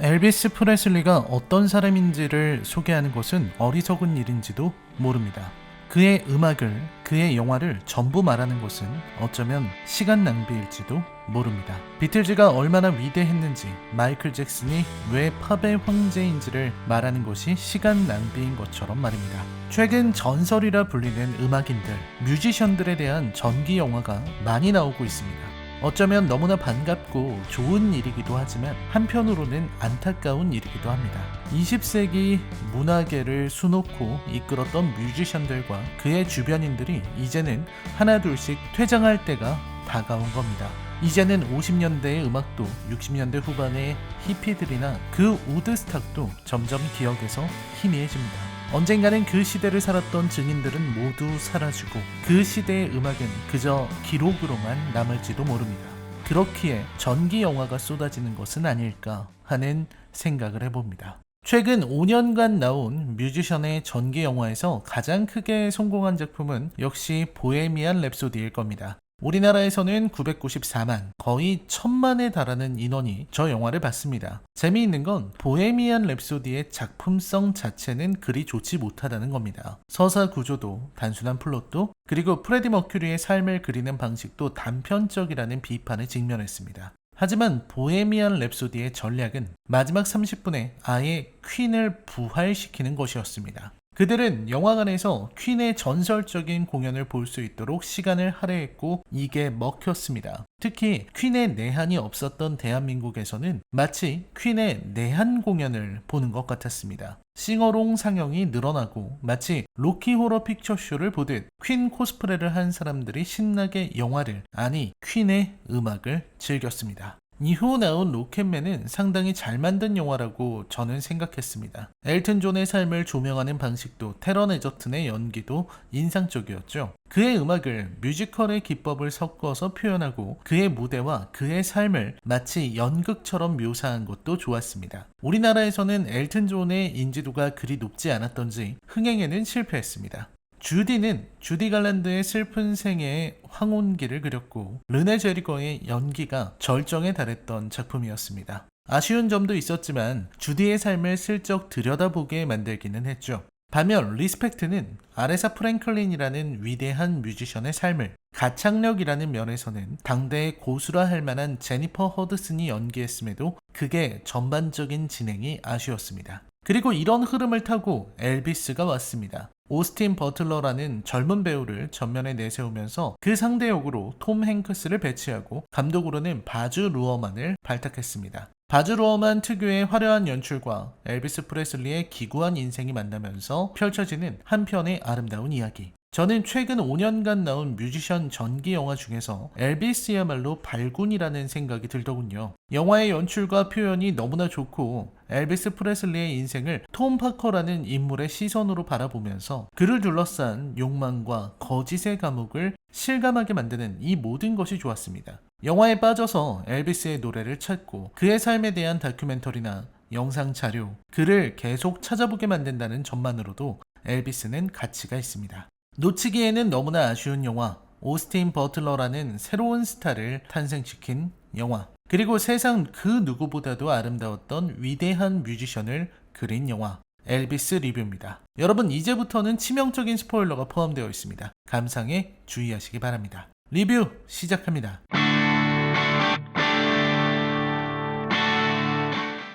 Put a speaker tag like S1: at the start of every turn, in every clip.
S1: 엘비스 프레슬리가 어떤 사람인지를 소개하는 것은 어리석은 일인지도 모릅니다. 그의 음악을, 그의 영화를 전부 말하는 것은 어쩌면 시간 낭비일지도 모릅니다. 비틀즈가 얼마나 위대했는지, 마이클 잭슨이 왜 팝의 황제인지를 말하는 것이 시간 낭비인 것처럼 말입니다. 최근 전설이라 불리는 음악인들, 뮤지션들에 대한 전기 영화가 많이 나오고 있습니다. 어쩌면 너무나 반갑고 좋은 일이기도 하지만 한편으로는 안타까운 일이기도 합니다. 20세기 문화계를 수놓고 이끌었던 뮤지션들과 그의 주변인들이 이제는 하나둘씩 퇴장할 때가 다가온 겁니다. 이제는 50년대의 음악도 60년대 후반의 히피들이나 그 우드스탁도 점점 기억에서 희미해집니다. 언젠가는 그 시대를 살았던 증인들은 모두 사라지고 그 시대의 음악은 그저 기록으로만 남을지도 모릅니다. 그렇기에 전기 영화가 쏟아지는 것은 아닐까 하는 생각을 해봅니다. 최근 5년간 나온 뮤지션의 전기 영화에서 가장 크게 성공한 작품은 역시 보헤미안 랩소디일 겁니다. 우리나라에서는 994만, 거의 1000만에 달하는 인원이 저 영화를 봤습니다. 재미있는 건 보헤미안 랩소디의 작품성 자체는 그리 좋지 못하다는 겁니다. 서사 구조도, 단순한 플롯도, 그리고 프레디 머큐리의 삶을 그리는 방식도 단편적이라는 비판에 직면했습니다. 하지만 보헤미안 랩소디의 전략은 마지막 30분에 아예 퀸을 부활시키는 것이었습니다. 그들은 영화관에서 퀸의 전설적인 공연을 볼 수 있도록 시간을 할애했고 이게 먹혔습니다. 특히 퀸의 내한이 없었던 대한민국에서는 마치 퀸의 내한 공연을 보는 것 같았습니다. 싱어롱 상영이 늘어나고 마치 로키 호러 픽처쇼를 보듯 퀸 코스프레를 한 사람들이 신나게 영화를, 아니 퀸의 음악을 즐겼습니다. 이후 나온 로켓맨은 상당히 잘 만든 영화라고 저는 생각했습니다. 엘튼 존의 삶을 조명하는 방식도 테런 에저튼의 연기도 인상적이었죠. 그의 음악을 뮤지컬의 기법을 섞어서 표현하고 그의 무대와 그의 삶을 마치 연극처럼 묘사한 것도 좋았습니다. 우리나라에서는 엘튼 존의 인지도가 그리 높지 않았던지 흥행에는 실패했습니다. 주디 갈란드의 슬픈 생애의 황혼기를 그렸고 르네 제리거의 연기가 절정에 달했던 작품이었습니다. 아쉬운 점도 있었지만 주디의 삶을 슬쩍 들여다보게 만들기는 했죠. 반면 리스펙트는 아레사 프랭클린이라는 위대한 뮤지션의 삶을 가창력이라는 면에서는 당대의 고수라 할 만한 제니퍼 허드슨이 연기했음에도 그게 전반적인 진행이 아쉬웠습니다. 그리고 이런 흐름을 타고 엘비스가 왔습니다. 오스틴 버틀러라는 젊은 배우를 전면에 내세우면서 그 상대 역으로 톰 행크스를 배치하고 감독으로는 바즈 루어만을 발탁했습니다. 바즈 루어만 특유의 화려한 연출과 엘비스 프레슬리의 기구한 인생이 만나면서 펼쳐지는 한 편의 아름다운 이야기. 저는 최근 5년간 나온 뮤지션 전기 영화 중에서 엘비스야말로 발군이라는 생각이 들더군요. 영화의 연출과 표현이 너무나 좋고 엘비스 프레슬리의 인생을 톰 파커라는 인물의 시선으로 바라보면서 그를 둘러싼 욕망과 거짓의 감옥을 실감하게 만드는 이 모든 것이 좋았습니다. 영화에 빠져서 엘비스의 노래를 찾고 그의 삶에 대한 다큐멘터리나 영상 자료, 그를 계속 찾아보게 만든다는 점만으로도 엘비스는 가치가 있습니다. 놓치기에는 너무나 아쉬운 영화, 오스틴 버틀러라는 새로운 스타를 탄생시킨 영화, 그리고 세상 그 누구보다도 아름다웠던 위대한 뮤지션을 그린 영화, 엘비스 리뷰입니다. 여러분, 이제부터는 치명적인 스포일러가 포함되어 있습니다. 감상에 주의하시기 바랍니다. 리뷰 시작합니다.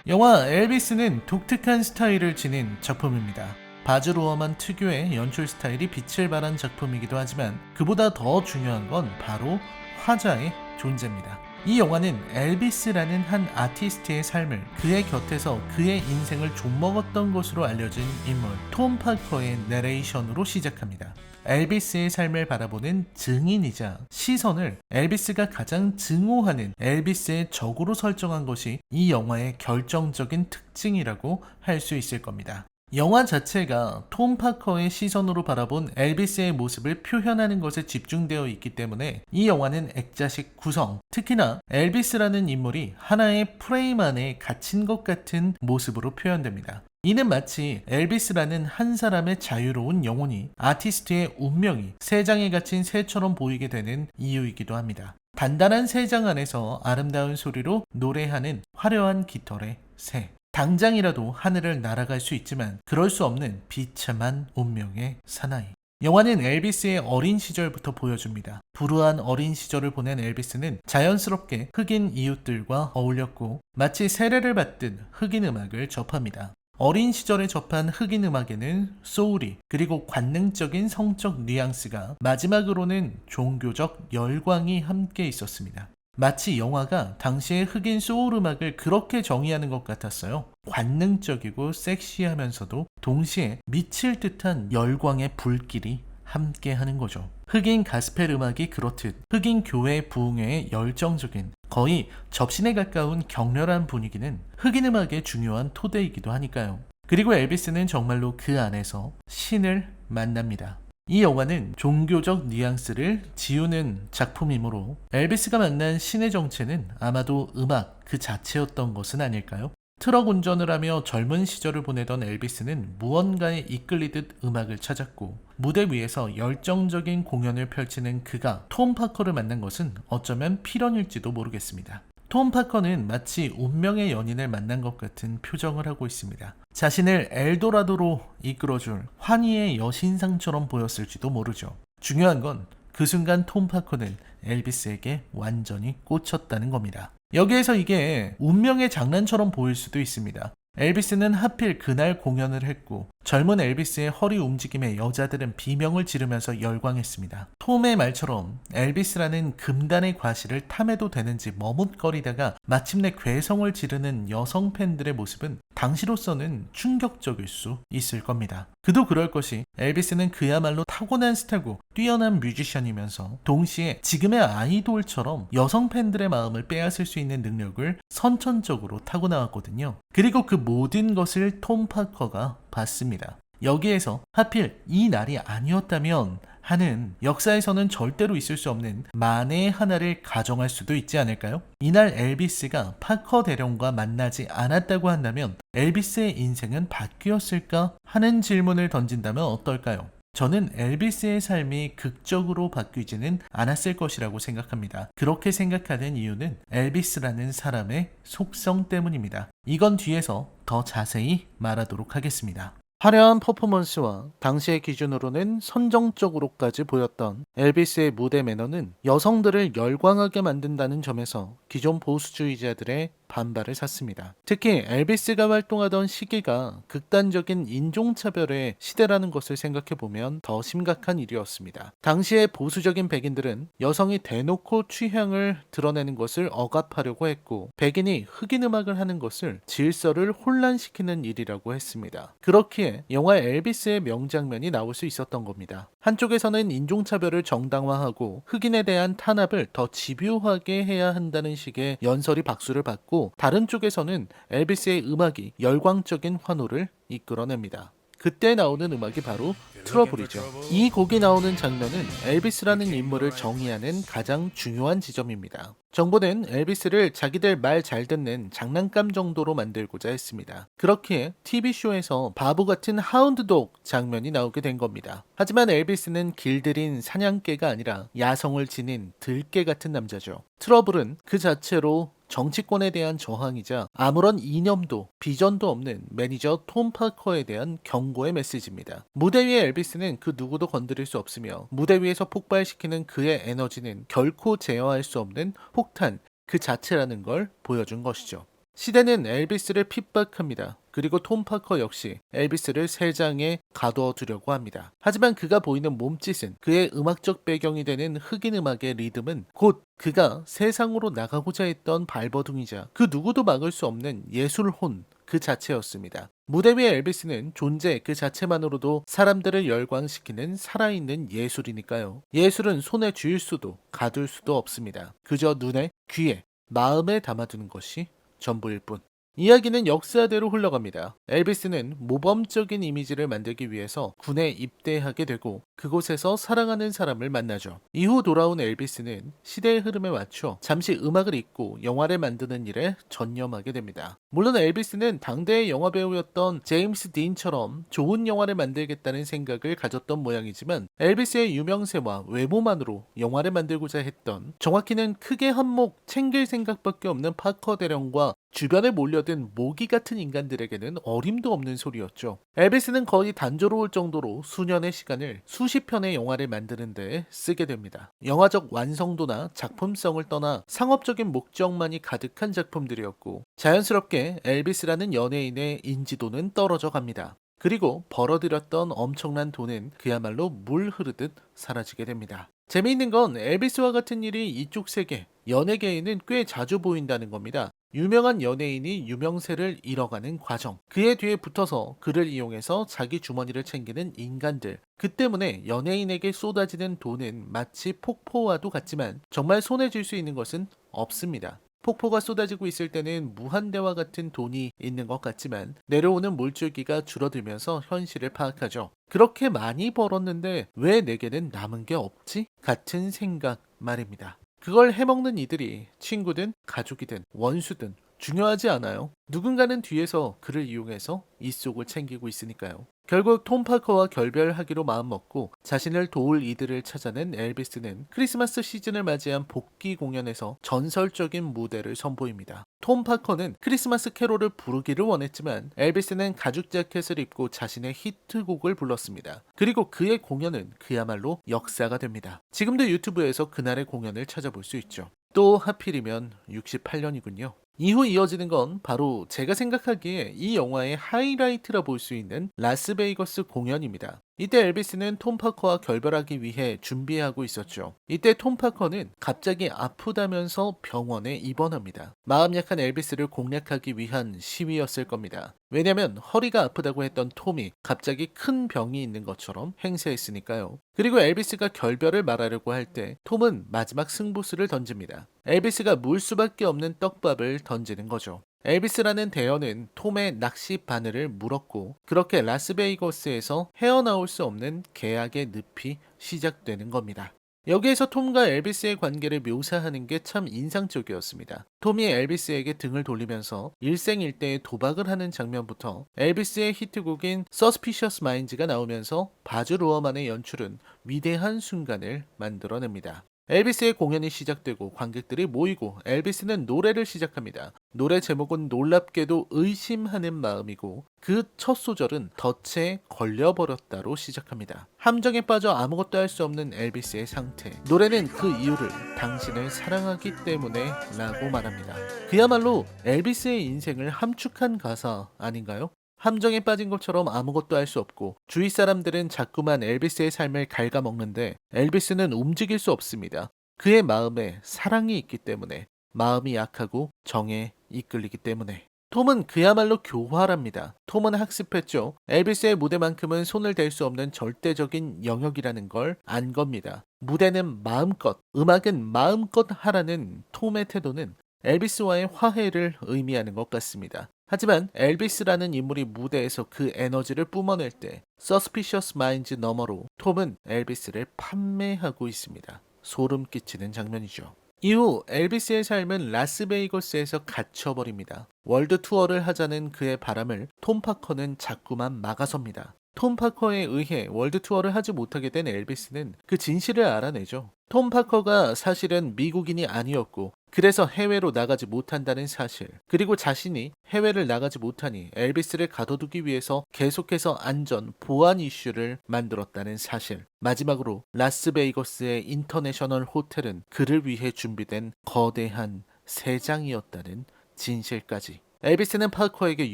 S1: 영화 엘비스는 독특한 스타일을 지닌 작품입니다. 바즈 루어만 특유의 연출 스타일이 빛을 발한 작품이기도 하지만 그보다 더 중요한 건 바로 화자의 존재입니다. 이 영화는 엘비스라는 한 아티스트의 삶을 그의 곁에서 그의 인생을 좀먹었던 것으로 알려진 인물 톰 파커의 내레이션으로 시작합니다. 엘비스의 삶을 바라보는 증인이자 시선을 엘비스가 가장 증오하는 엘비스의 적으로 설정한 것이 이 영화의 결정적인 특징이라고 할 수 있을 겁니다. 영화 자체가 톰 파커의 시선으로 바라본 엘비스의 모습을 표현하는 것에 집중되어 있기 때문에 이 영화는 액자식 구성, 특히나 엘비스라는 인물이 하나의 프레임 안에 갇힌 것 같은 모습으로 표현됩니다. 이는 마치 엘비스라는 한 사람의 자유로운 영혼이 아티스트의 운명이 새 장에 갇힌 새처럼 보이게 되는 이유이기도 합니다. 단단한 새 장 안에서 아름다운 소리로 노래하는 화려한 깃털의 새. 당장이라도 하늘을 날아갈 수 있지만 그럴 수 없는 비참한 운명의 사나이. 영화는 엘비스의 어린 시절부터 보여줍니다. 불우한 어린 시절을 보낸 엘비스는 자연스럽게 흑인 이웃들과 어울렸고 마치 세례를 받듯 흑인 음악을 접합니다. 어린 시절에 접한 흑인 음악에는 소울이 그리고 관능적인 성적 뉘앙스가 마지막으로는 종교적 열광이 함께 있었습니다. 마치 영화가 당시의 흑인 소울 음악을 그렇게 정의하는 것 같았어요. 관능적이고 섹시하면서도 동시에 미칠 듯한 열광의 불길이 함께 하는 거죠. 흑인 가스펠 음악이 그렇듯 흑인 교회 부흥회의 열정적인 거의 접신에 가까운 격렬한 분위기는 흑인 음악의 중요한 토대이기도 하니까요. 그리고 엘비스는 정말로 그 안에서 신을 만납니다. 이 영화는 종교적 뉘앙스를 지우는 작품이므로 엘비스가 만난 신의 정체는 아마도 음악 그 자체였던 것은 아닐까요? 트럭 운전을 하며 젊은 시절을 보내던 엘비스는 무언가에 이끌리듯 음악을 찾았고 무대 위에서 열정적인 공연을 펼치는 그가 톰 파커를 만난 것은 어쩌면 필연일지도 모르겠습니다. 톰 파커는 마치 운명의 연인을 만난 것 같은 표정을 하고 있습니다. 자신을 엘도라도로 이끌어줄 환희의 여신상처럼 보였을지도 모르죠. 중요한 건 그 순간 톰 파커는 엘비스에게 완전히 꽂혔다는 겁니다. 여기에서 이게 운명의 장난처럼 보일 수도 있습니다. 엘비스는 하필 그날 공연을 했고 젊은 엘비스의 허리 움직임에 여자들은 비명을 지르면서 열광했습니다. 톰의 말처럼 엘비스라는 금단의 과실을 탐해도 되는지 머뭇거리다가 마침내 괴성을 지르는 여성 팬들의 모습은 당시로서는 충격적일 수 있을 겁니다. 그도 그럴 것이 엘비스는 그야말로 타고난 스타고 뛰어난 뮤지션이면서 동시에 지금의 아이돌처럼 여성 팬들의 마음을 빼앗을 수 있는 능력을 선천적으로 타고나왔거든요. 그리고 그 모든 것을 톰 파커가 봤습니다. 여기에서 하필 이 날이 아니었다면 하는 역사에서는 절대로 있을 수 없는 만에 하나를 가정할 수도 있지 않을까요? 이날 엘비스가 파커 대령과 만나지 않았다고 한다면 엘비스의 인생은 바뀌었을까 하는 질문을 던진다면 어떨까요? 저는 엘비스의 삶이 극적으로 바뀌지는 않았을 것이라고 생각합니다. 그렇게 생각하는 이유는 엘비스라는 사람의 속성 때문입니다. 이건 뒤에서 더 자세히 말하도록 하겠습니다. 화려한 퍼포먼스와 당시의 기준으로는 선정적으로까지 보였던 엘비스의 무대 매너는 여성들을 열광하게 만든다는 점에서 기존 보수주의자들의 반발을 샀습니다. 특히 엘비스가 활동하던 시기가 극단적인 인종차별의 시대라는 것을 생각해보면 더 심각한 일이었습니다. 당시의 보수적인 백인들은 여성이 대놓고 취향을 드러내는 것을 억압하려고 했고 백인이 흑인 음악을 하는 것을 질서를 혼란시키는 일이라고 했습니다. 그렇기에 영화 엘비스의 명장면이 나올 수 있었던 겁니다. 한쪽에서는 인종차별을 정당화하고 흑인에 대한 탄압을 더 집요하게 해야 한다는 식의 연설이 박수를 받고 다른 쪽에서는 엘비스의 음악이 열광적인 환호를 이끌어냅니다. 그때 나오는 음악이 바로 트러블이죠. 이 곡이 나오는 장면은 엘비스라는 인물을 정의하는 가장 중요한 지점입니다. 정부는 엘비스를 자기들 말 잘 듣는 장난감 정도로 만들고자 했습니다. 그렇기에 TV쇼에서 바보 같은 하운드독 장면이 나오게 된 겁니다. 하지만 엘비스는 길들인 사냥개가 아니라 야성을 지닌 들개 같은 남자죠. 트러블은 그 자체로 정치권에 대한 저항이자 아무런 이념도 비전도 없는 매니저 톰 파커에 대한 경고의 메시지입니다. 무대 위의 엘비스는 그 누구도 건드릴 수 없으며 무대 위에서 폭발시키는 그의 에너지는 결코 제어할 수 없는 폭탄 그 자체라는 걸 보여준 것이죠. 시대는 엘비스를 핍박합니다. 그리고 톰 파커 역시 엘비스를 세장에 가둬두려고 합니다. 하지만 그가 보이는 몸짓은 그의 음악적 배경이 되는 흑인 음악의 리듬은 곧 그가 세상으로 나가고자 했던 발버둥이자 그 누구도 막을 수 없는 예술혼 그 자체였습니다. 무대 위의 엘비스는 존재 그 자체만으로도 사람들을 열광시키는 살아있는 예술이니까요. 예술은 손에 쥘 수도 가둘 수도 없습니다. 그저 눈에, 귀에, 마음에 담아두는 것이 전부일 뿐. 이야기는 역사대로 흘러갑니다. 엘비스는 모범적인 이미지를 만들기 위해서 군에 입대하게 되고 그곳에서 사랑하는 사람을 만나죠. 이후 돌아온 엘비스는 시대의 흐름에 맞춰 잠시 음악을 잊고 영화를 만드는 일에 전념하게 됩니다. 물론 엘비스는 당대의 영화배우였던 제임스 딘처럼 좋은 영화를 만들겠다는 생각을 가졌던 모양이지만 엘비스의 유명세와 외모만으로 영화를 만들고자 했던, 정확히는 크게 한몫 챙길 생각밖에 없는 파커 대령과 주변에 몰려든 모기 같은 인간들에게는 어림도 없는 소리였죠. 엘비스는 거의 단조로울 정도로 수년의 시간을 수십 편의 영화를 만드는데 쓰게 됩니다. 영화적 완성도나 작품성을 떠나 상업적인 목적만이 가득한 작품들이었고, 자연스럽게 엘비스라는 연예인의 인지도는 떨어져 갑니다. 그리고 벌어들였던 엄청난 돈은 그야말로 물 흐르듯 사라지게 됩니다. 재미있는 건 엘비스와 같은 일이 이쪽 세계, 연예계에는 꽤 자주 보인다는 겁니다. 유명한 연예인이 유명세를 잃어가는 과정, 그의 뒤에 붙어서 그를 이용해서 자기 주머니를 챙기는 인간들, 그 때문에 연예인에게 쏟아지는 돈은 마치 폭포와도 같지만 정말 손에 쥘 수 있는 것은 없습니다. 폭포가 쏟아지고 있을 때는 무한대와 같은 돈이 있는 것 같지만 내려오는 물줄기가 줄어들면서 현실을 파악하죠. 그렇게 많이 벌었는데 왜 내게는 남은 게 없지? 같은 생각 말입니다. 그걸 해먹는 이들이 친구든 가족이든 원수든 중요하지 않아요. 누군가는 뒤에서 그를 이용해서 이 속을 챙기고 있으니까요. 결국 톰 파커와 결별하기로 마음먹고 자신을 도울 이들을 찾아낸 엘비스는 크리스마스 시즌을 맞이한 복귀 공연에서 전설적인 무대를 선보입니다. 톰 파커는 크리스마스 캐롤을 부르기를 원했지만 엘비스는 가죽 자켓을 입고 자신의 히트곡을 불렀습니다. 그리고 그의 공연은 그야말로 역사가 됩니다. 지금도 유튜브에서 그날의 공연을 찾아볼 수 있죠. 또 하필이면 68년이군요. 이후 이어지는 건 바로 제가 생각하기에 이 영화의 하이라이트라 볼 수 있는 라스베이거스 공연입니다. 이때 엘비스는 톰 파커와 결별하기 위해 준비하고 있었죠. 이때 톰 파커는 갑자기 아프다면서 병원에 입원합니다. 마음 약한 엘비스를 공략하기 위한 시위였을 겁니다. 왜냐면 허리가 아프다고 했던 톰이 갑자기 큰 병이 있는 것처럼 행세했으니까요. 그리고 엘비스가 결별을 말하려고 할 때 톰은 마지막 승부수를 던집니다. 엘비스가 물 수밖에 없는 떡밥을 던지는 거죠. 엘비스라는 대연은 톰의 낚시 바늘을 물었고, 그렇게 라스베이거스에서 헤어나올 수 없는 계약의 늪이 시작되는 겁니다. 여기에서 톰과 엘비스의 관계를 묘사하는 게 참 인상적이었습니다. 톰이 엘비스에게 등을 돌리면서 일생일대의 도박을 하는 장면부터 엘비스의 히트곡인 Suspicious Minds가 나오면서 바즈 루어만의 연출은 위대한 순간을 만들어냅니다. 엘비스의 공연이 시작되고 관객들이 모이고 엘비스는 노래를 시작합니다. 노래 제목은 놀랍게도 의심하는 마음이고 그 첫 소절은 덫에 걸려버렸다로 시작합니다. 함정에 빠져 아무것도 할 수 없는 엘비스의 상태. 노래는 그 이유를 당신을 사랑하기 때문에 라고 말합니다. 그야말로 엘비스의 인생을 함축한 가사 아닌가요? 함정에 빠진 것처럼 아무것도 할 수 없고 주위 사람들은 자꾸만 엘비스의 삶을 갉아먹는데 엘비스는 움직일 수 없습니다. 그의 마음에 사랑이 있기 때문에, 마음이 약하고 정에 이끌리기 때문에. 톰은 그야말로 교활합니다. 톰은 학습했죠. 엘비스의 무대만큼은 손을 댈 수 없는 절대적인 영역이라는 걸 안 겁니다. 무대는 마음껏, 음악은 마음껏 하라는 톰의 태도는 엘비스와의 화해를 의미하는 것 같습니다. 하지만 엘비스라는 인물이 무대에서 그 에너지를 뿜어낼 때 Suspicious Minds 너머로 톰은 엘비스를 판매하고 있습니다. 소름 끼치는 장면이죠. 이후 엘비스의 삶은 라스베이거스에서 갇혀버립니다. 월드 투어를 하자는 그의 바람을 톰 파커는 자꾸만 막아섭니다. 톰 파커에 의해 월드 투어를 하지 못하게 된 엘비스는 그 진실을 알아내죠. 톰 파커가 사실은 미국인이 아니었고 그래서 해외로 나가지 못한다는 사실, 그리고 자신이 해외를 나가지 못하니 엘비스를 가둬두기 위해서 계속해서 안전, 보안 이슈를 만들었다는 사실, 마지막으로 라스베이거스의 인터내셔널 호텔은 그를 위해 준비된 거대한 세장이었다는 진실까지. 엘비스는 파커에게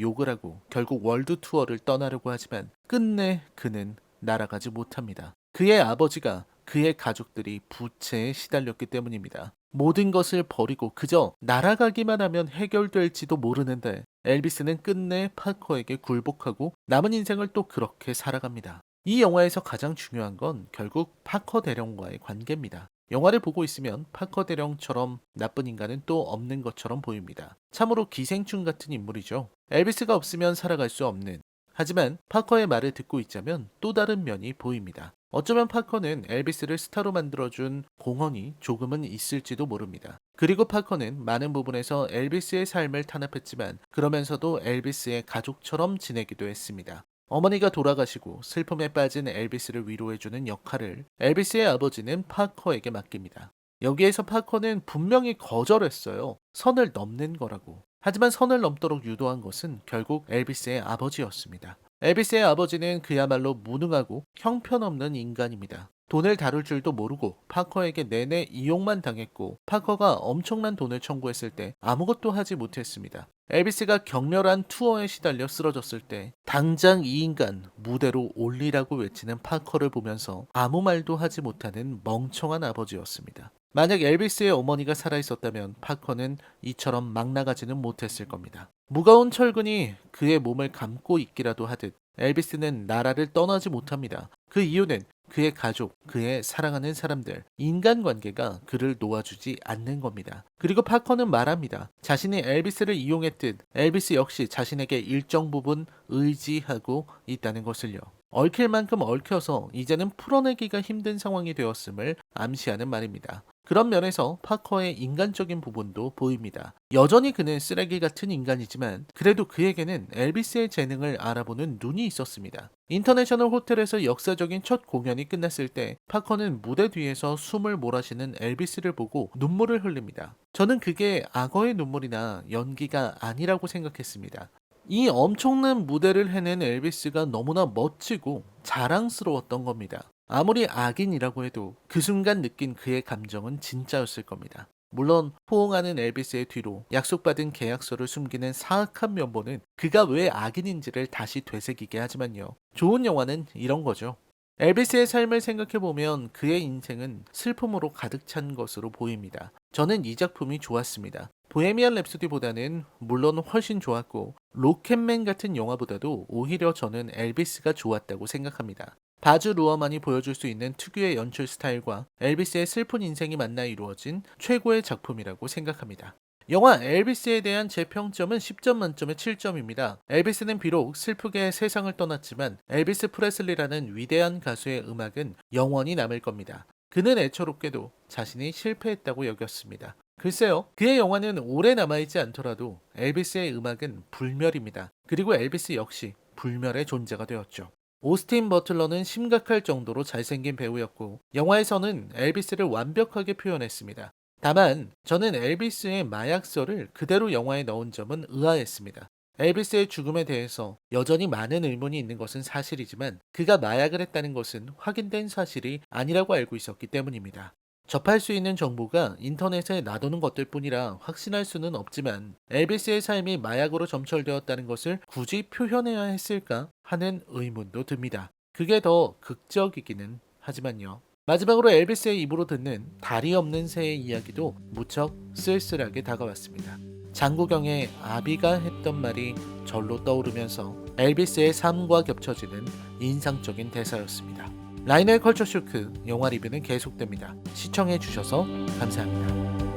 S1: 욕을 하고 결국 월드 투어를 떠나려고 하지만 끝내 그는 날아가지 못합니다. 그의 아버지가, 그의 가족들이 부채에 시달렸기 때문입니다. 모든 것을 버리고 그저 날아가기만 하면 해결될지도 모르는데 엘비스는 끝내 파커에게 굴복하고 남은 인생을 또 그렇게 살아갑니다. 이 영화에서 가장 중요한 건 결국 파커 대령과의 관계입니다. 영화를 보고 있으면 파커 대령처럼 나쁜 인간은 또 없는 것처럼 보입니다. 참으로 기생충 같은 인물이죠. 엘비스가 없으면 살아갈 수 없는, 하지만 파커의 말을 듣고 있자면 또 다른 면이 보입니다. 어쩌면 파커는 엘비스를 스타로 만들어준 공헌이 조금은 있을지도 모릅니다. 그리고 파커는 많은 부분에서 엘비스의 삶을 탄압했지만 그러면서도 엘비스의 가족처럼 지내기도 했습니다. 어머니가 돌아가시고 슬픔에 빠진 엘비스를 위로해주는 역할을 엘비스의 아버지는 파커에게 맡깁니다. 여기에서 파커는 분명히 거절했어요. 선을 넘는 거라고. 하지만 선을 넘도록 유도한 것은 결국 엘비스의 아버지였습니다. 엘비스의 아버지는 그야말로 무능하고 형편없는 인간입니다. 돈을 다룰 줄도 모르고 파커에게 내내 이용만 당했고 파커가 엄청난 돈을 청구했을 때 아무것도 하지 못했습니다. 엘비스가 격렬한 투어에 시달려 쓰러졌을 때 당장 이 인간 무대로 올리라고 외치는 파커를 보면서 아무 말도 하지 못하는 멍청한 아버지였습니다. 만약 엘비스의 어머니가 살아있었다면 파커는 이처럼 막 나가지는 못했을 겁니다. 무거운 철근이 그의 몸을 감고 있기라도 하듯 엘비스는 나라를 떠나지 못합니다. 그 이유는 그의 가족, 그의 사랑하는 사람들, 인간관계가 그를 놓아주지 않는 겁니다. 그리고 파커는 말합니다. 자신이 엘비스를 이용했듯 엘비스 역시 자신에게 일정 부분 의지하고 있다는 것을요. 얽힐 만큼 얽혀서 이제는 풀어내기가 힘든 상황이 되었음을 암시하는 말입니다. 그런 면에서 파커의 인간적인 부분도 보입니다. 여전히 그는 쓰레기 같은 인간이지만 그래도 그에게는 엘비스의 재능을 알아보는 눈이 있었습니다. 인터내셔널 호텔에서 역사적인 첫 공연이 끝났을 때 파커는 무대 뒤에서 숨을 몰아쉬는 엘비스를 보고 눈물을 흘립니다. 저는 그게 악어의 눈물이나 연기가 아니라고 생각했습니다. 이 엄청난 무대를 해낸 엘비스가 너무나 멋지고 자랑스러웠던 겁니다. 아무리 악인이라고 해도 그 순간 느낀 그의 감정은 진짜였을 겁니다. 물론 포옹하는 엘비스의 뒤로 약속받은 계약서를 숨기는 사악한 면모는 그가 왜 악인인지를 다시 되새기게 하지만요. 좋은 영화는 이런 거죠. 엘비스의 삶을 생각해보면 그의 인생은 슬픔으로 가득 찬 것으로 보입니다. 저는 이 작품이 좋았습니다. 보헤미안 랩소디보다는 물론 훨씬 좋았고 로켓맨 같은 영화보다도 오히려 저는 엘비스가 좋았다고 생각합니다. 바주 루어만이 보여줄 수 있는 특유의 연출 스타일과 엘비스의 슬픈 인생이 만나 이루어진 최고의 작품이라고 생각합니다. 영화 엘비스에 대한 제 평점은 10점 만점에 7점입니다. 엘비스는 비록 슬프게 세상을 떠났지만 엘비스 프레슬리라는 위대한 가수의 음악은 영원히 남을 겁니다. 그는 애처롭게도 자신이 실패했다고 여겼습니다. 글쎄요, 그의 영화는 오래 남아있지 않더라도 엘비스의 음악은 불멸입니다. 그리고 엘비스 역시 불멸의 존재가 되었죠. 오스틴 버틀러는 심각할 정도로 잘생긴 배우였고 영화에서는 엘비스를 완벽하게 표현했습니다. 다만 저는 엘비스의 마약설을 그대로 영화에 넣은 점은 의아했습니다. 엘비스의 죽음에 대해서 여전히 많은 의문이 있는 것은 사실이지만 그가 마약을 했다는 것은 확인된 사실이 아니라고 알고 있었기 때문입니다. 접할 수 있는 정보가 인터넷에 놔두는 것들 뿐이라 확신할 수는 없지만 엘비스의 삶이 마약으로 점철되었다는 것을 굳이 표현해야 했을까 하는 의문도 듭니다. 그게 더 극적이기는 하지만요. 마지막으로 엘비스의 입으로 듣는 다리 없는 새의 이야기도 무척 쓸쓸하게 다가왔습니다. 장국영의 아비가 했던 말이 절로 떠오르면서 엘비스의 삶과 겹쳐지는 인상적인 대사였습니다. 라이너의 컬처쇼크 영화 리뷰는 계속됩니다. 시청해주셔서 감사합니다.